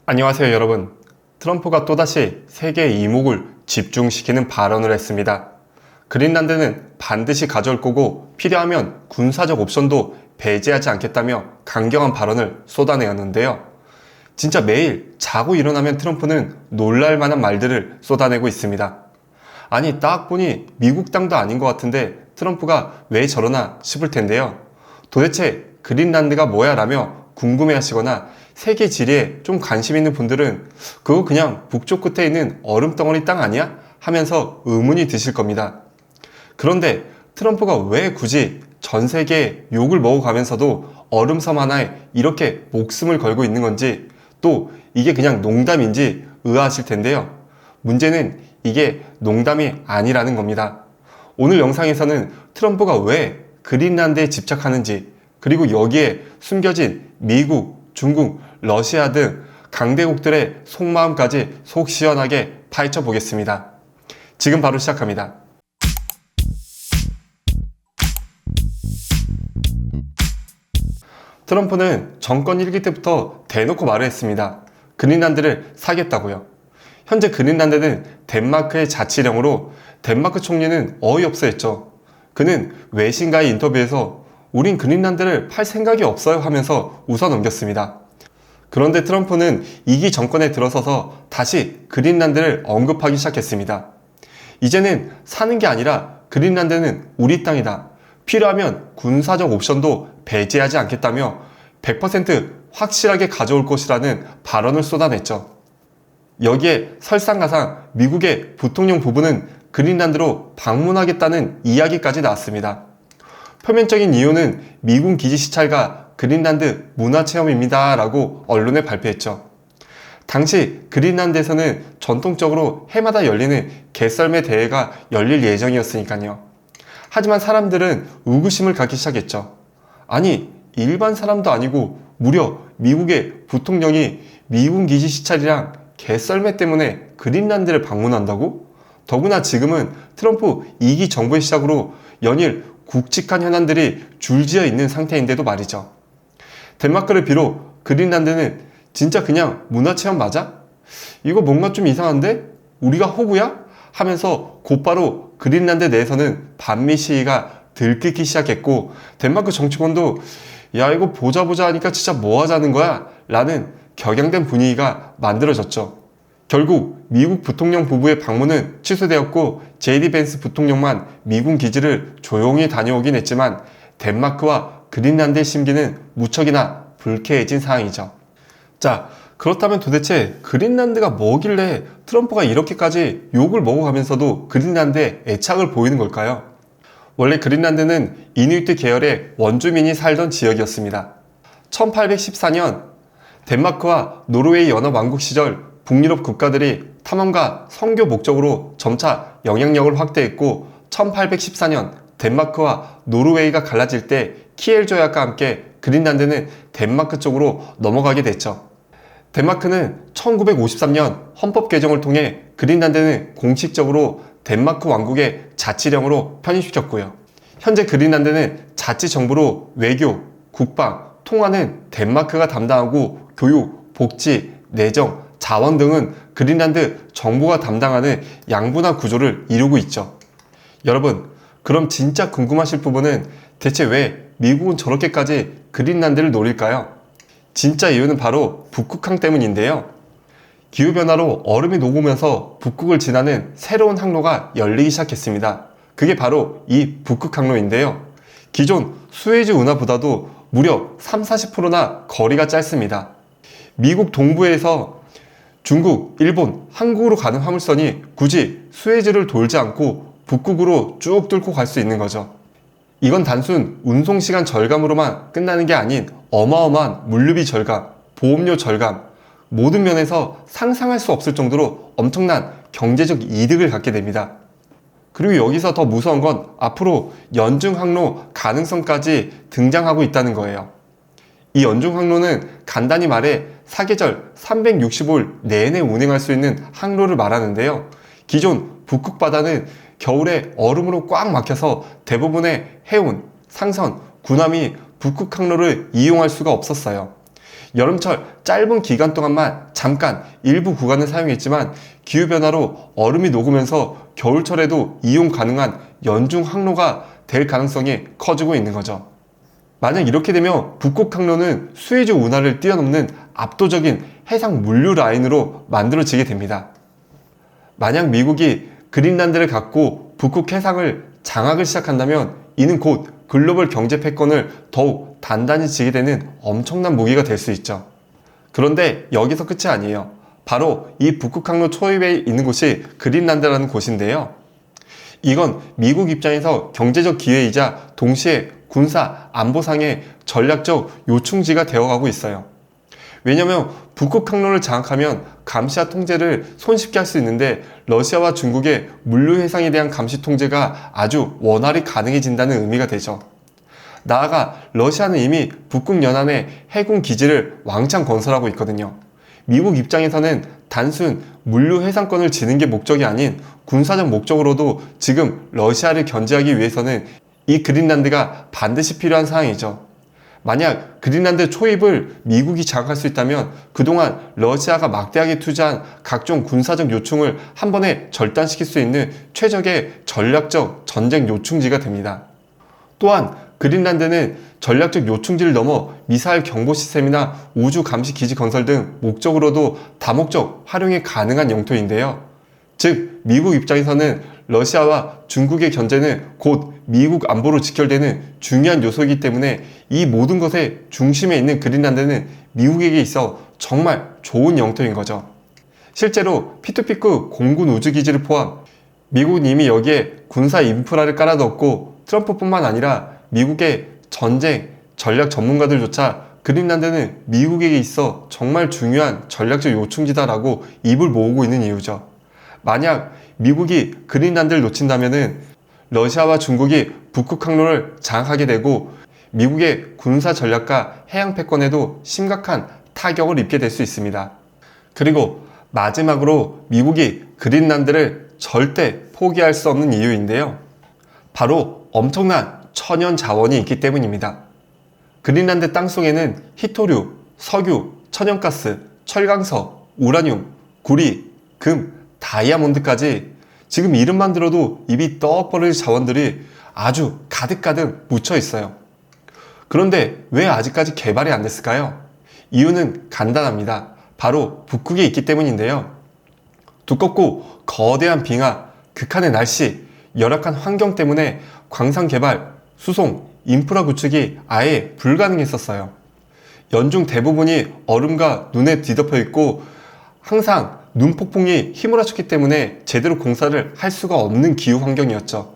안녕하세요 여러분. 트럼프가 또다시 세계의 이목을 집중시키는 발언을 했습니다. 그린란드는 반드시 가져올 거고 필요하면 군사적 옵션도 배제하지 않겠다며 강경한 발언을 쏟아내었는데요. 진짜 매일 자고 일어나면 트럼프는 놀랄만한 말들을 쏟아내고 있습니다. 아니 딱 보니 미국 땅도 아닌 것 같은데 트럼프가 왜 저러나 싶을 텐데요. 도대체 그린란드가 뭐야 라며 궁금해 하시거나 세계 지리에 좀 관심 있는 분들은 그거 그냥 북쪽 끝에 있는 얼음덩어리 땅 아니야? 하면서 의문이 드실 겁니다. 그런데 트럼프가 왜 굳이 전 세계에 욕을 먹어가면서도 얼음섬 하나에 이렇게 목숨을 걸고 있는 건지, 또 이게 그냥 농담인지 의아하실 텐데요. 문제는 이게 농담이 아니라는 겁니다. 오늘 영상에서는 트럼프가 왜 그린란드에 집착하는지, 그리고 여기에 숨겨진 미국, 중국, 러시아 등 강대국들의 속마음까지 속 시원하게 파헤쳐 보겠습니다. 지금 바로 시작합니다. 트럼프는 정권 1기 때부터 대놓고 말을 했습니다. 그린란드를 사겠다고요. 현재 그린란드는 덴마크의 자치령으로 덴마크 총리는 어이없어 했죠. 그는 외신과의 인터뷰에서 우린 그린란드를 팔 생각이 없어요 하면서 웃어 넘겼습니다. 그런데 트럼프는 2기 정권에 들어서서 다시 그린란드를 언급하기 시작했습니다. 이제는 사는 게 아니라 그린란드는 우리 땅이다. 필요하면 군사적 옵션도 배제하지 않겠다며 100% 확실하게 가져올 것이라는 발언을 쏟아냈죠. 여기에 설상가상 미국의 부통령 부부는 그린란드로 방문하겠다는 이야기까지 나왔습니다. 표면적인 이유는 미군 기지 시찰과 그린란드 문화체험입니다 라고 언론에 발표했죠. 당시 그린란드에서는 전통적으로 해마다 열리는 개썰매 대회가 열릴 예정이었으니까요. 하지만 사람들은 의구심을 갖기 시작했죠. 아니 일반 사람도 아니고 무려 미국의 부통령이 미군 기지 시찰이랑 개썰매 때문에 그린란드를 방문한다고? 더구나 지금은 트럼프 2기 정부의 시작으로 연일 굵직한 현안들이 줄지어 있는 상태인데도 말이죠. 덴마크를 비롯 그린란드는 진짜 그냥 문화체험 맞아? 이거 뭔가 좀 이상한데? 우리가 호구야? 하면서 곧바로 그린란드 내에서는 반미 시위가 들끓기 시작했고, 덴마크 정치권도 야 이거 보자 하니까 진짜 뭐 하자는 거야? 라는 격양된 분위기가 만들어졌죠. 결국 미국 부통령 부부의 방문은 취소되었고 JD 벤스 부통령만 미군 기지를 조용히 다녀오긴 했지만 덴마크와 그린란드의 심기는 무척이나 불쾌해진 상황이죠. 자, 그렇다면 도대체 그린란드가 뭐길래 트럼프가 이렇게까지 욕을 먹어가면서도 그린란드에 애착을 보이는 걸까요? 원래 그린란드는 이누이트 계열의 원주민이 살던 지역이었습니다. 1814년 덴마크와 노르웨이 연합왕국 시절 북유럽 국가들이 탐험과 선교 목적으로 점차 영향력을 확대했고 1814년 덴마크와 노르웨이가 갈라질 때 키엘 조약과 함께 그린란드는 덴마크 쪽으로 넘어가게 됐죠. 덴마크는 1953년 헌법 개정을 통해 그린란드는 공식적으로 덴마크 왕국의 자치령으로 편입시켰고요. 현재 그린란드는 자치정부로 외교, 국방, 통화는 덴마크가 담당하고 교육, 복지, 내정, 자원 등은 그린란드 정부가 담당하는 양분화 구조를 이루고 있죠. 여러분, 그럼 진짜 궁금하실 부분은 대체 왜 미국은 저렇게까지 그린란드를 노릴까요? 진짜 이유는 바로 북극항 때문인데요. 기후변화로 얼음이 녹으면서 북극을 지나는 새로운 항로가 열리기 시작했습니다. 그게 바로 이 북극항로인데요. 기존 수에즈 운하보다도 무려 30-40%나 거리가 짧습니다. 미국 동부에서 중국, 일본, 한국으로 가는 화물선이 굳이 수에즈를 돌지 않고 북극으로 쭉 뚫고 갈 수 있는 거죠. 이건 단순 운송시간 절감으로만 끝나는 게 아닌 어마어마한 물류비 절감, 보험료 절감, 모든 면에서 상상할 수 없을 정도로 엄청난 경제적 이득을 갖게 됩니다. 그리고 여기서 더 무서운 건 앞으로 연중항로 가능성까지 등장하고 있다는 거예요. 이 연중항로는 간단히 말해 사계절 365일 내내 운행할 수 있는 항로를 말하는데요. 기존 북극 바다는 겨울에 얼음으로 꽉 막혀서 대부분의 해운, 상선, 군함이 북극 항로를 이용할 수가 없었어요. 여름철 짧은 기간 동안만 잠깐 일부 구간을 사용했지만 기후변화로 얼음이 녹으면서 겨울철에도 이용 가능한 연중 항로가 될 가능성이 커지고 있는 거죠. 만약 이렇게 되면 북극 항로는 수에즈 운하를 뛰어넘는 압도적인 해상 물류 라인으로 만들어지게 됩니다. 만약 미국이 그린란드를 갖고 북극 해상을 장악을 시작한다면 이는 곧 글로벌 경제 패권을 더욱 단단히 쥐게 되는 엄청난 무기가 될 수 있죠. 그런데 여기서 끝이 아니에요. 바로 이 북극 항로 초입에 있는 곳이 그린란드라는 곳인데요. 이건 미국 입장에서 경제적 기회이자 동시에 군사 안보상의 전략적 요충지가 되어가고 있어요. 왜냐면 북극 항로를 장악하면 감시와 통제를 손쉽게 할 수 있는데 러시아와 중국의 물류 해상에 대한 감시 통제가 아주 원활히 가능해진다는 의미가 되죠. 나아가 러시아는 이미 북극 연안에 해군 기지를 왕창 건설하고 있거든요. 미국 입장에서는 단순 물류 해상권을 지는 게 목적이 아닌 군사적 목적으로도 지금 러시아를 견제하기 위해서는 이 그린란드가 반드시 필요한 상황이죠. 만약 그린란드 초입을 미국이 장악할 수 있다면 그동안 러시아가 막대하게 투자한 각종 군사적 요충을 한 번에 절단시킬 수 있는 최적의 전략적 전쟁 요충지가 됩니다. 또한 그린란드는 전략적 요충지를 넘어 미사일 경보 시스템이나 우주 감시 기지 건설 등 목적으로도 다목적 활용이 가능한 영토인데요. 즉 미국 입장에서는 러시아와 중국의 견제는 곧 미국 안보로 직결되는 중요한 요소이기 때문에 이 모든 것의 중심에 있는 그린란드는 미국에게 있어 정말 좋은 영토인 거죠. 실제로 피투피크 공군 우주기지를 포함 미국은 이미 여기에 군사 인프라를 깔아뒀고 트럼프뿐만 아니라 미국의 전쟁, 전략 전문가들조차 그린란드는 미국에게 있어 정말 중요한 전략적 요충지다라고 입을 모으고 있는 이유죠. 만약 미국이 그린란드를 놓친다면은 러시아와 중국이 북극 항로를 장악하게 되고 미국의 군사 전략과 해양 패권에도 심각한 타격을 입게 될 수 있습니다. 그리고 마지막으로 미국이 그린란드를 절대 포기할 수 없는 이유인데요. 바로 엄청난 천연 자원이 있기 때문입니다. 그린란드 땅속에는 히토류, 석유, 천연가스, 철강석, 우라늄, 구리, 금, 다이아몬드까지 지금 이름만 들어도 입이 떡 벌어질 자원들이 아주 가득가득 묻혀 있어요. 그런데 왜 아직까지 개발이 안 됐을까요? 이유는 간단합니다. 바로 북극에 있기 때문인데요. 두껍고 거대한 빙하, 극한의 날씨, 열악한 환경 때문에 광산 개발, 수송, 인프라 구축이 아예 불가능했었어요. 연중 대부분이 얼음과 눈에 뒤덮여 있고 항상 눈폭풍이 휘몰아쳤기 때문에 제대로 공사를 할 수가 없는 기후 환경이었죠.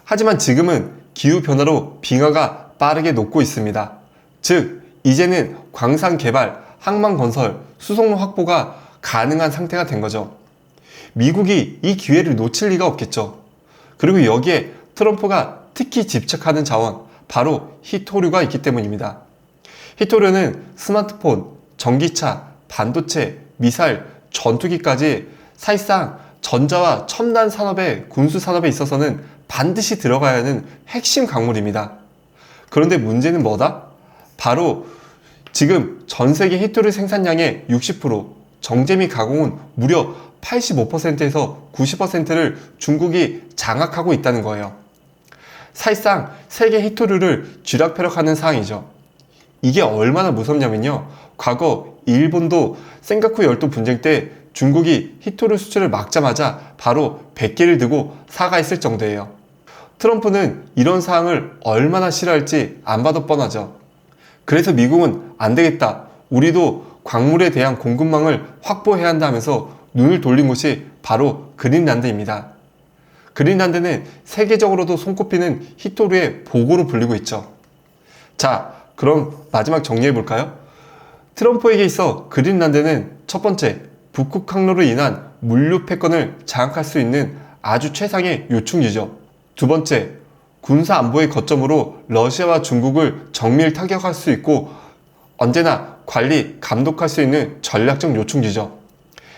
하지만 지금은 기후 변화로 빙하가 빠르게 녹고 있습니다. 즉 이제는 광산 개발, 항만 건설, 수송로 확보가 가능한 상태가 된 거죠. 미국이 이 기회를 놓칠 리가 없겠죠. 그리고 여기에 트럼프가 특히 집착하는 자원, 바로 히토류가 있기 때문입니다. 히토류는 스마트폰, 전기차, 반도체, 미사일, 전투기까지 사실상 전자와 첨단 산업의 군수 산업에 있어서는 반드시 들어가야 하는 핵심 광물입니다. 그런데 문제는 뭐다? 바로 지금 전 세계 히토류 생산량의 60%, 정제 및 가공은 무려 85%에서 90%를 중국이 장악하고 있다는 거예요. 사실상 세계 히토류를 쥐락펴락하는 상황이죠. 이게 얼마나 무섭냐면요. 과거 일본도 센가쿠 열도 분쟁 때 중국이 히토류 수출을 막자마자 바로 100개를 들고 사과했을 정도예요. 트럼프는 이런 상황을 얼마나 싫어할지 안 봐도 뻔하죠. 그래서 미국은 안 되겠다. 우리도 광물에 대한 공급망을 확보해야 한다 하면서 눈을 돌린 곳이 바로 그린란드입니다. 그린란드는 세계적으로도 손꼽히는 히토류의 보고로 불리고 있죠. 자, 그럼 마지막 정리해 볼까요? 트럼프에게 있어 그린란드는 첫 번째, 북극 항로로 인한 물류 패권을 장악할 수 있는 아주 최상의 요충지죠. 두 번째, 군사 안보의 거점으로 러시아와 중국을 정밀 타격할 수 있고 언제나 관리, 감독할 수 있는 전략적 요충지죠.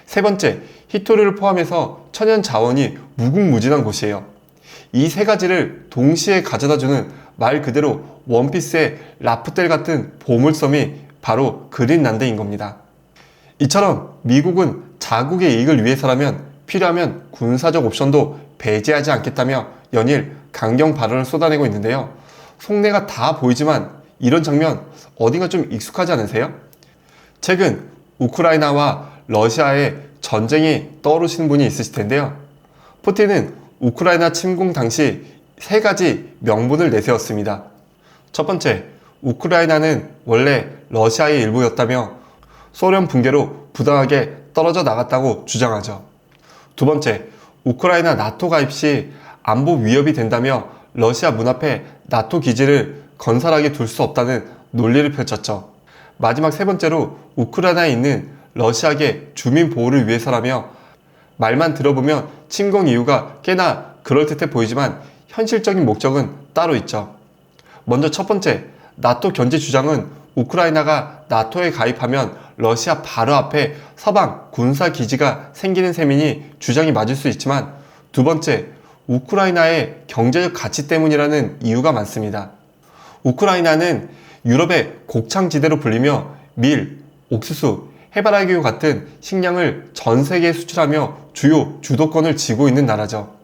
세 번째, 히토류를 포함해서 천연 자원이 무궁무진한 곳이에요. 이 세 가지를 동시에 가져다주는 말 그대로 원피스의 라프텔 같은 보물섬이 바로 그린란드인 겁니다. 이처럼 미국은 자국의 이익을 위해서라면 필요하면 군사적 옵션도 배제하지 않겠다며 연일 강경 발언을 쏟아내고 있는데요. 속내가 다 보이지만 이런 장면 어딘가 좀 익숙하지 않으세요? 최근 우크라이나와 러시아의 전쟁이 떠오르시는 분이 있으실 텐데요. 푸틴은 우크라이나 침공 당시 3가지 명분을 내세웠습니다. 첫 번째, 우크라이나는 원래 러시아의 일부였다며 소련 붕괴로 부당하게 떨어져 나갔다고 주장하죠. 두 번째, 우크라이나 나토 가입 시 안보 위협이 된다며 러시아 문 앞에 나토 기지를 건설하게 둘 수 없다는 논리를 펼쳤죠. 마지막 세 번째로 우크라이나에 있는 러시아계 주민 보호를 위해서라며 말만 들어보면 침공 이유가 꽤나 그럴듯해 보이지만 현실적인 목적은 따로 있죠. 먼저 첫 번째, 나토 견제 주장은 우크라이나가 나토에 가입하면 러시아 바로 앞에 서방 군사기지가 생기는 셈이니 주장이 맞을 수 있지만 두 번째, 우크라이나의 경제적 가치 때문이라는 이유가 많습니다. 우크라이나는 유럽의 곡창지대로 불리며 밀, 옥수수, 해바라기와 같은 식량을 전 세계에 수출하며 주요 주도권을 쥐고 있는 나라죠.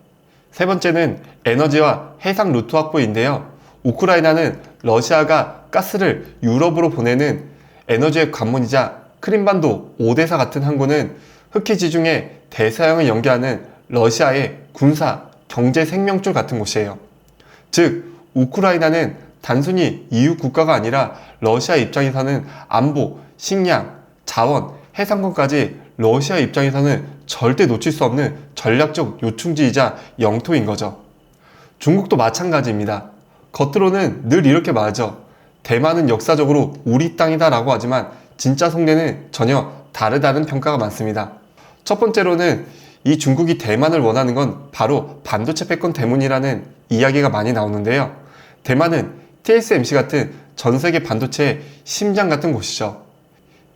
세 번째는 에너지와 해상 루트 확보인데요. 우크라이나는 러시아가 가스를 유럽으로 보내는 에너지의 관문이자 크림반도 오데사 같은 항구는 흑해지중해 대서양을 연계하는 러시아의 군사, 경제 생명줄 같은 곳이에요. 즉, 우크라이나는 단순히 EU 국가가 아니라 러시아 입장에서는 안보, 식량, 자원, 해상권까지 러시아 입장에서는 절대 놓칠 수 없는 전략적 요충지이자 영토인 거죠. 중국도 마찬가지입니다. 겉으로는 늘 이렇게 말하죠. 대만은 역사적으로 우리 땅이다 라고 하지만 진짜 속내는 전혀 다르다는 평가가 많습니다. 첫 번째로는 이 중국이 대만을 원하는 건 바로 반도체 패권 때문이라는 이야기가 많이 나오는데요. 대만은 TSMC 같은 전 세계 반도체의 심장 같은 곳이죠.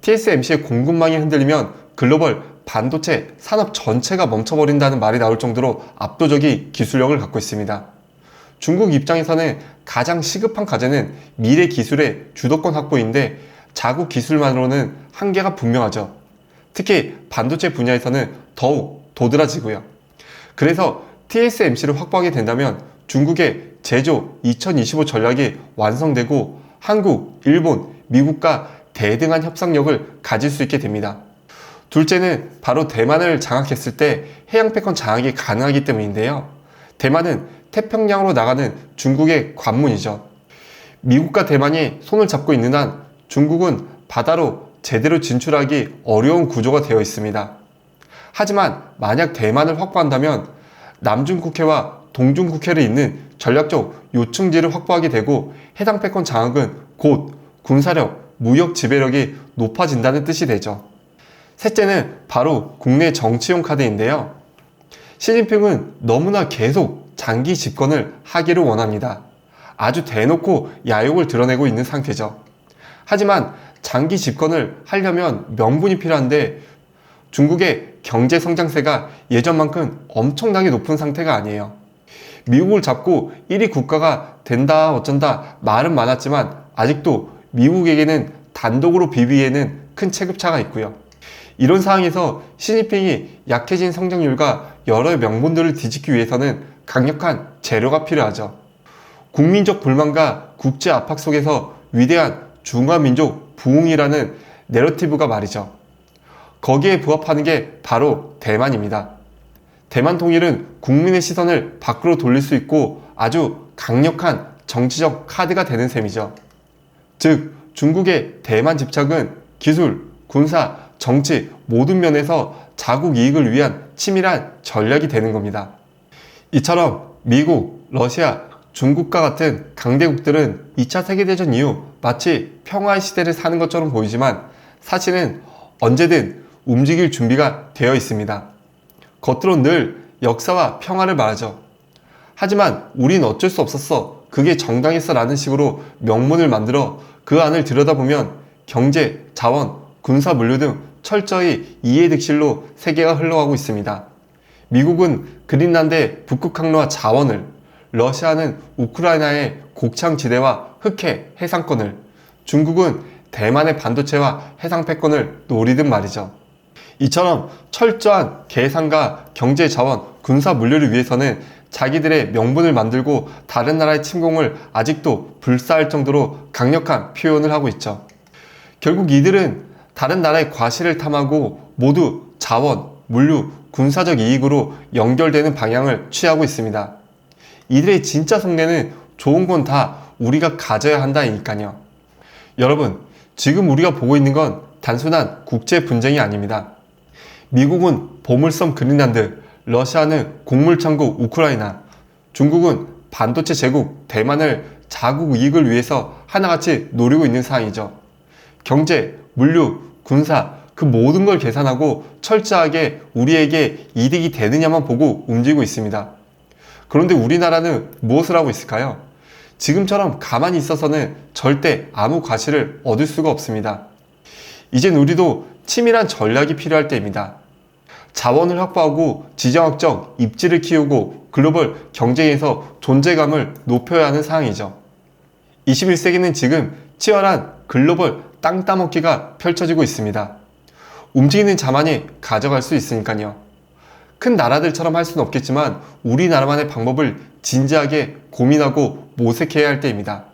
TSMC의 공급망이 흔들리면 글로벌 반도체 산업 전체가 멈춰버린다는 말이 나올 정도로 압도적인 기술력을 갖고 있습니다. 중국 입장에서는 가장 시급한 과제는 미래 기술의 주도권 확보인데 자국 기술만으로는 한계가 분명하죠. 특히 반도체 분야에서는 더욱 도드라지고요. 그래서 TSMC를 확보하게 된다면 중국의 제조 2025 전략이 완성되고 한국, 일본, 미국과 대등한 협상력을 가질 수 있게 됩니다. 둘째는 바로 대만을 장악했을 때 해양 패권 장악이 가능하기 때문인데요. 대만은 태평양으로 나가는 중국의 관문이죠. 미국과 대만이 손을 잡고 있는 한 중국은 바다로 제대로 진출하기 어려운 구조가 되어 있습니다. 하지만 만약 대만을 확보한다면 남중국해와 동중국해를 잇는 전략적 요충지를 확보하게 되고 해당 패권 장악은 곧 군사력, 무역 지배력이 높아진다는 뜻이 되죠. 셋째는 바로 국내 정치용 카드인데요. 시진핑은 너무나 계속 장기 집권을 하기를 원합니다. 아주 대놓고 야욕을 드러내고 있는 상태죠. 하지만 장기 집권을 하려면 명분이 필요한데 중국의 경제 성장세가 예전만큼 엄청나게 높은 상태가 아니에요. 미국을 잡고 1위 국가가 된다 어쩐다 말은 많았지만 아직도 미국에게는 단독으로 비비기에는 큰 체급차가 있고요. 이런 상황에서 시진핑이 약해진 성장률과 여러 명분들을 뒤집기 위해서는 강력한 재료가 필요하죠. 국민적 불만과 국제 압박 속에서 위대한 중화민족 부흥이라는 내러티브가 말이죠. 거기에 부합하는 게 바로 대만입니다. 대만 통일은 국민의 시선을 밖으로 돌릴 수 있고 아주 강력한 정치적 카드가 되는 셈이죠. 즉, 중국의 대만 집착은 기술, 군사, 정치 모든 면에서 자국 이익을 위한 치밀한 전략이 되는 겁니다. 이처럼 미국, 러시아, 중국과 같은 강대국들은 2차 세계대전 이후 마치 평화의 시대를 사는 것처럼 보이지만 사실은 언제든 움직일 준비가 되어 있습니다. 겉으론 늘 역사와 평화를 말하죠. 하지만 우린 어쩔 수 없었어. 그게 정당했어 라는 식으로 명문을 만들어 그 안을 들여다보면 경제, 자원, 군사 물류 등 철저히 이해득실로 세계가 흘러가고 있습니다. 미국은 그린란드의 북극 항로와 자원을, 러시아는 우크라이나의 곡창지대와 흑해, 해상권을, 중국은 대만의 반도체와 해상 패권을 노리든 말이죠. 이처럼 철저한 계산과 경제 자원, 군사 물류를 위해서는 자기들의 명분을 만들고 다른 나라의 침공을 아직도 불사할 정도로 강력한 표현을 하고 있죠. 결국 이들은 다른 나라의 과실을 탐하고 모두 자원, 물류, 군사적 이익으로 연결되는 방향을 취하고 있습니다. 이들의 진짜 속내는 좋은 건 다 우리가 가져야 한다니까요. 여러분, 지금 우리가 보고 있는 건 단순한 국제 분쟁이 아닙니다. 미국은 보물섬 그린란드, 러시아는 곡물창고 우크라이나, 중국은 반도체 제국 대만을 자국 이익을 위해서 하나같이 노리고 있는 상황이죠. 경제, 물류, 군사 그 모든 걸 계산하고 철저하게 우리에게 이득이 되느냐만 보고 움직이고 있습니다. 그런데 우리나라는 무엇을 하고 있을까요? 지금처럼 가만히 있어서는 절대 아무 과실을 얻을 수가 없습니다. 이젠 우리도 치밀한 전략이 필요할 때입니다. 자원을 확보하고 지정학적 입지를 키우고 글로벌 경쟁에서 존재감을 높여야 하는 상황이죠. 21세기는 지금 치열한 글로벌 땅 따먹기가 펼쳐지고 있습니다. 움직이는 자만이 가져갈 수 있으니까요. 큰 나라들처럼 할 수는 없겠지만 우리나라만의 방법을 진지하게 고민하고 모색해야 할 때입니다.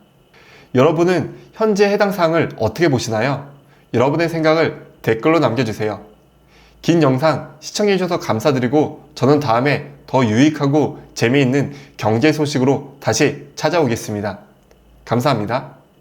여러분은 현재 해당 사항을 어떻게 보시나요? 여러분의 생각을 댓글로 남겨주세요. 긴 영상 시청해주셔서 감사드리고 저는 다음에 더 유익하고 재미있는 경제 소식으로 다시 찾아오겠습니다. 감사합니다.